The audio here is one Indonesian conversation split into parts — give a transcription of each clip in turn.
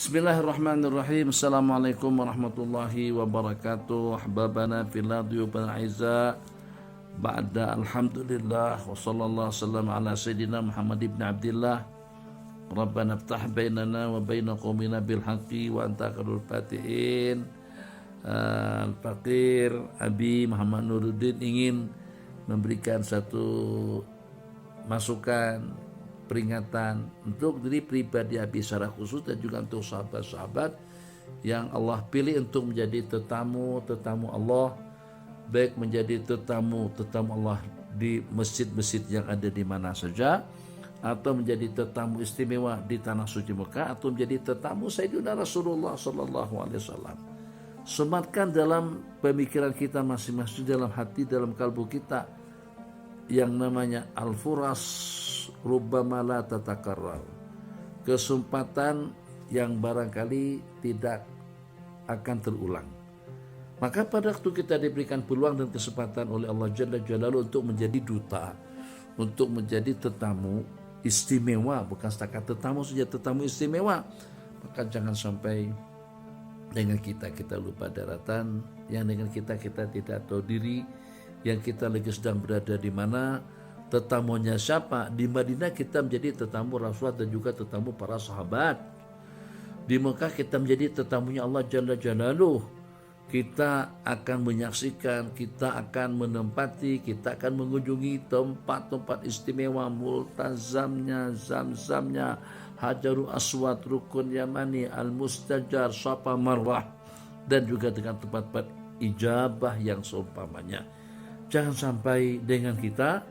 Bismillahirrahmanirrahim. Assalamualaikum warahmatullahi wabarakatuh. Ahbabana fillah diyuban aiza. Ba'da alhamdulillah wa sallallahu sallam ala sayyidina Muhammad ibn Abdillah. Rabbana iftah bainana wa baina qaumina bil haqqi wa anta khairul fatihin. Al-Faqir Abi Muhammad Nuruddin ingin memberikan satu masukan, peringatan untuk diri pribadi Abi secara khusus dan juga untuk sahabat-sahabat yang Allah pilih untuk menjadi tetamu Allah, baik menjadi tetamu Allah di masjid-masjid yang ada di mana saja, atau menjadi tetamu istimewa di tanah suci Mekah, atau menjadi tetamu Sayyidina Rasulullah sallallahu alaihi wasallam. Sematkan dalam pemikiran kita masing-masing, dalam hati, dalam kalbu kita yang namanya al-furas rubbama la tatakarrar, kesempatan yang barangkali tidak akan terulang. Maka pada waktu kita diberikan peluang dan kesempatan oleh Allah Jalla Jalaluhu untuk menjadi duta, untuk menjadi tetamu istimewa, bukan setakat tetamu saja, tetamu istimewa, maka jangan sampai dengan kita lupa daratan, yang dengan kita tidak tahu diri, yang kita lagi sedang berada di mana, tetamunya siapa. Di Madinah kita menjadi tetamu Rasulullah dan juga tetamu para sahabat. Di Mekah kita menjadi tetamunya Allah Jalla Jalaluhu. Kita akan menyaksikan, kita akan menempati, kita akan mengunjungi tempat-tempat istimewa, multazamnya, zamzamnya, Hajarul Aswad, Rukun Yamani, Al-Mustajar, Safa Marwah, dan juga dengan tempat-tempat ijabah yang seumpamanya. Jangan sampai dengan kita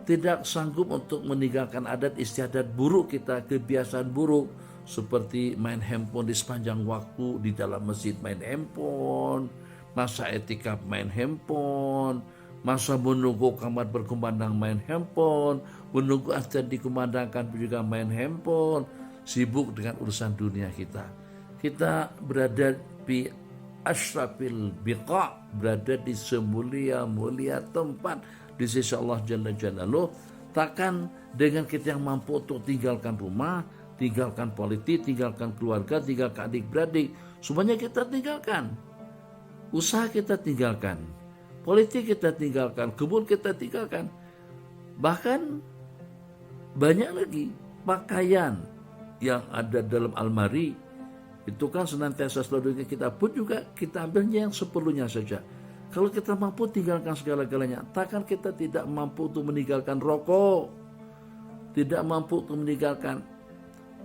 tidak sanggup untuk meninggalkan adat istiadat buruk kita, kebiasaan buruk seperti main handphone di sepanjang waktu, di dalam masjid main handphone, masa etikaf main handphone, masa menunggu kamar berkumandang main handphone, menunggu azan dikumandangkan juga main handphone, sibuk dengan urusan dunia kita. Kita berada di asyrafil biqa, berada di semulia-mulia tempat di sisi Allah Jalla Jalaluhu. Takkan dengan kita yang mampu untuk tinggalkan rumah, tinggalkan politik, tinggalkan keluarga, tinggalkan adik-beradik, semuanya kita tinggalkan. Usaha kita tinggalkan, politik kita tinggalkan, kebun kita tinggalkan. Bahkan banyak lagi pakaian yang ada dalam almari, itu kan senantiasa selalu kita pun juga kita ambilnya yang seperlunya saja. Kalau kita mampu tinggalkan segala-galanya, takkan kita tidak mampu untuk meninggalkan rokok, tidak mampu untuk meninggalkan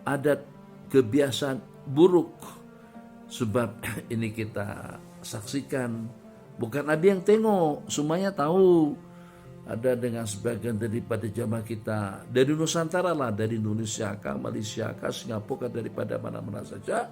adat kebiasaan buruk. Sebab ini kita saksikan, bukan Nabi yang tengok, semuanya tahu. Ada dengan sebagian daripada jamaah kita dari Nusantara lah, dari Indonesia kah, Malaysia kah, Singapura kah, daripada mana-mana saja,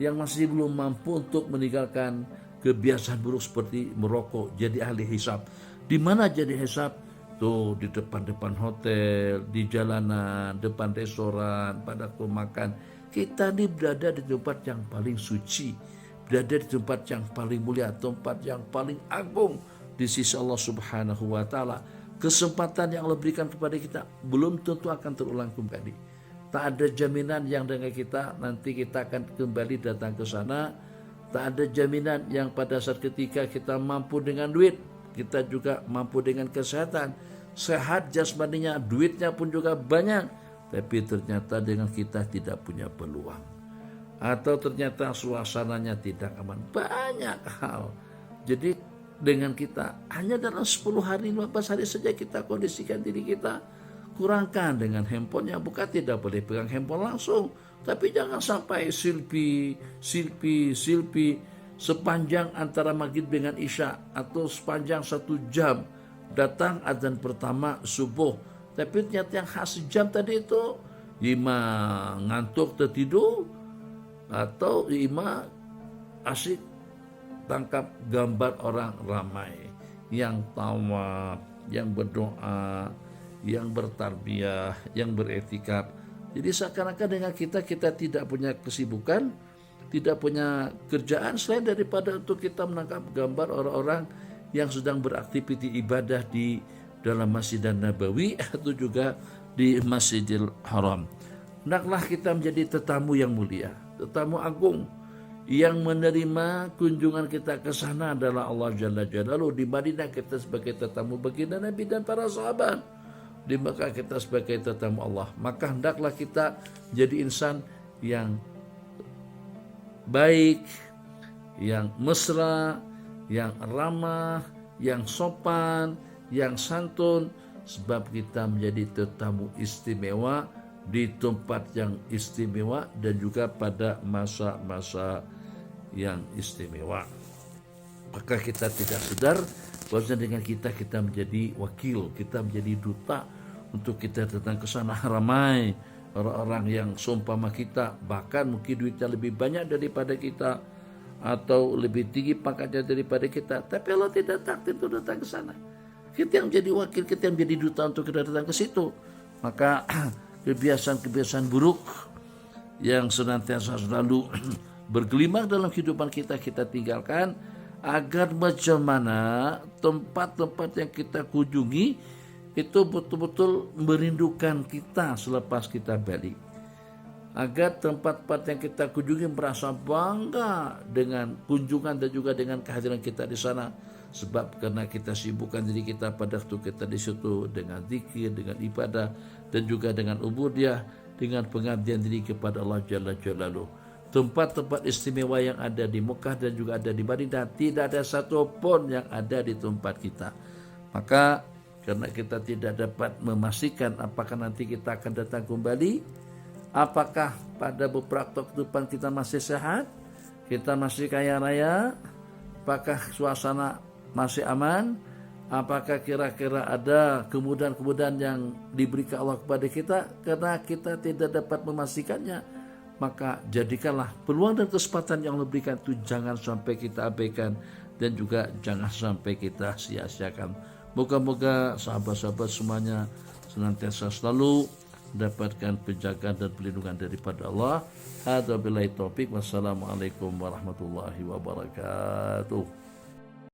yang masih belum mampu untuk meninggalkan kebiasaan buruk seperti merokok, jadi ahli hisab. Di mana jadi hisab? Tuh di depan-depan hotel, di jalanan, depan restoran, pada waktu makan. Kita ini berada di tempat yang paling suci, berada di tempat yang paling mulia, tempat yang paling agung di sisi Allah Subhanahu wa Ta'ala. Kesempatan yang Allah berikan kepada kita belum tentu akan terulang kembali. Tak ada jaminan yang dengan kita nanti kita akan kembali datang ke sana. Tak ada jaminan yang pada saat ketika kita mampu dengan duit, kita juga mampu dengan kesehatan, sehat jasmaninya, duitnya pun juga banyak, tapi ternyata dengan kita tidak punya peluang, atau ternyata suasananya tidak aman. Banyak hal. Jadi dengan kita hanya dalam 10 hari, 15 hari saja kita kondisikan diri kita. Kurangkan dengan handphonenya, bukan tidak boleh pegang handphone langsung, tapi jangan sampai selfie sepanjang antara maghrib dengan isya, atau sepanjang 1 jam datang azan pertama subuh, tapi ternyata yang khas jam tadi itu ima ngantuk tertidur, atau ima asik tangkap gambar orang ramai yang tawaf, yang berdoa, yang bertarbiyah, yang beretikaf. Jadi seakan-akan dengan kita tidak punya kesibukan, tidak punya kerjaan selain daripada untuk kita menangkap gambar orang-orang yang sedang beraktiviti ibadah di dalam Masjid Nabawi atau juga di Masjidil Haram. Hendaklah kita menjadi tetamu yang mulia. tetamu agung. Yang menerima kunjungan kita ke sana adalah Allah Jalla Jalaluhu. Di Madinah kita sebagai tetamu baginda Nabi dan para sahabat. Di Mekah kita sebagai tetamu Allah. Maka hendaklah kita jadi insan yang baik, yang mesra, yang ramah, yang sopan, yang santun, sebab kita menjadi tetamu istimewa di tempat yang istimewa dan juga pada masa-masa yang istimewa. Maka kita tidak sadar bahwa dengan kita menjadi wakil, kita menjadi duta untuk kita datang ke sana. Ramai orang-orang yang seumpama kita, bahkan mungkin duitnya lebih banyak daripada kita atau lebih tinggi pangkatnya daripada kita, tapi Allah tidak takdir untuk datang ke sana. Kita yang menjadi wakil, kita yang menjadi duta untuk kita datang ke situ. Maka kebiasaan-kebiasaan buruk yang senantiasa selalu bergelimang dalam kehidupan kita tinggalkan, agar macam mana tempat-tempat yang kita kunjungi itu betul-betul merindukan kita selepas kita balik. Agar tempat-tempat yang kita kunjungi merasa bangga dengan kunjungan dan juga dengan kehadiran kita di sana. Sebab karena kita sibukkan diri kita pada waktu kita di situ dengan zikir, dengan ibadah, dan juga dengan ubudiyah, dengan pengabdian diri kepada Allah Jalla Jalaluhu. Tempat-tempat istimewa yang ada di Mekah dan juga ada di Madinah, tidak ada satu pun yang ada di tempat kita. Maka karena kita tidak dapat memastikan apakah nanti kita akan datang kembali, apakah pada beberapa waktu depan kita masih sehat, kita masih kaya raya, apakah suasana masih aman, apakah kira-kira ada kemudahan-kemudahan yang diberikan Allah kepada kita, karena kita tidak dapat memastikannya. Maka jadikanlah peluang dan kesempatan yang Allah berikan itu jangan sampai kita abaikan dan juga jangan sampai kita sia-siakan. Moga-moga sahabat-sahabat semuanya senantiasa selalu mendapatkan penjagaan dan perlindungan daripada Allah. Hadza billahi taufik. Wassalamualaikum warahmatullahi wabarakatuh.